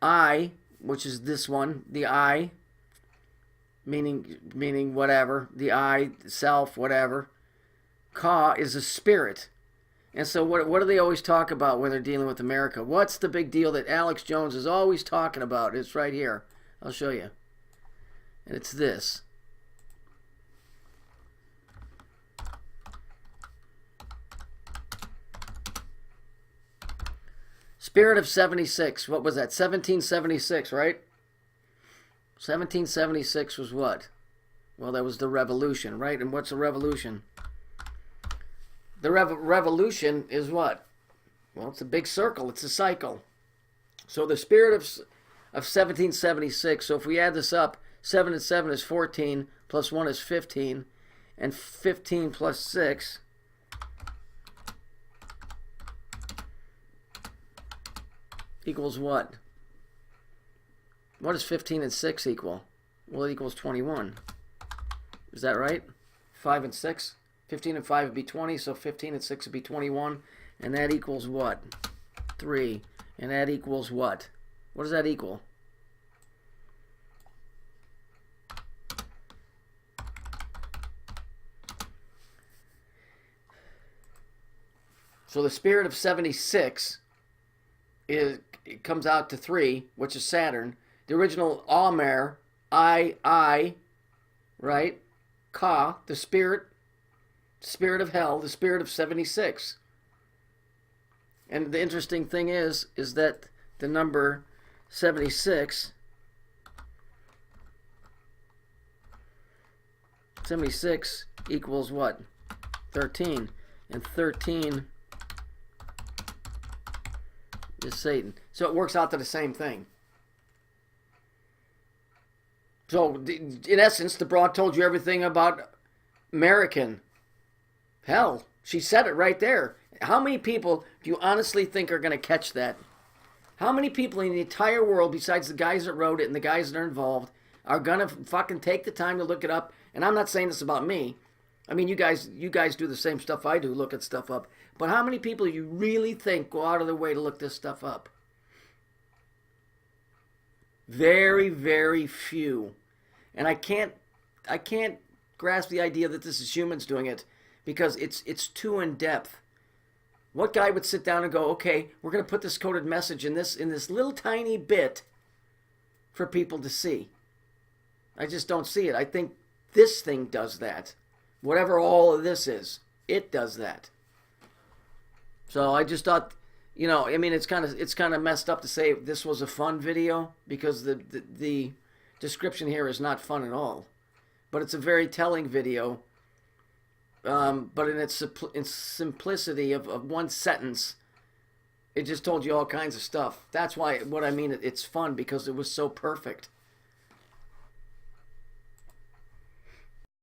I, which is this one, the I, meaning whatever, the I, self, whatever. Ka is a spirit. And so what do they always talk about when they're dealing with America? What's the big deal that Alex Jones is always talking about? It's right here. I'll show you. And it's this. Spirit of 76. What was that? 1776, right? 1776 was what? Well, that was the revolution, right? And what's a revolution? The revolution is what? Well, it's a big circle. It's a cycle. So the spirit of 1776, so if we add this up, 7 and 7 is 14, plus 1 is 15, and 15 plus 6 equals what? What does 15 and 6 equal? Well, it equals 21. Is that right? 5 and 6? 15 and 5 would be 20, so 15 and 6 would be 21. And that equals what? 3. And that equals what? What does that equal? So the spirit of 76 it comes out to 3, which is Saturn. The original Amer, I, right? Ka, the spirit of hell, the spirit of 76. And the interesting thing is that the number 76 equals what? 13. And 13 is Satan. So it works out to the same thing. So in essence, the broad told you everything about American. Hell, she said it right there. How many people do you honestly think are going to catch that? How many people in the entire world, besides the guys that wrote it and the guys that are involved, are going to fucking take the time to look it up? And I'm not saying this about me. I mean, you guys do the same stuff I do, look at stuff up. But how many people you really think go out of their way to look this stuff up? Very, very few. And I can't grasp the idea that this is humans doing it because it's too in depth. What guy would sit down and go, okay, we're going to put this coded message in this little tiny bit for people to see? I just don't see it. I think this thing does that. Whatever all of this is, it does that. So I just thought, you know, I mean, it's kind of messed up to say this was a fun video because the description here is not fun at all. But it's a very telling video. But in its simplicity of one sentence, it just told you all kinds of stuff. That's why, what I mean, it's fun because it was so perfect.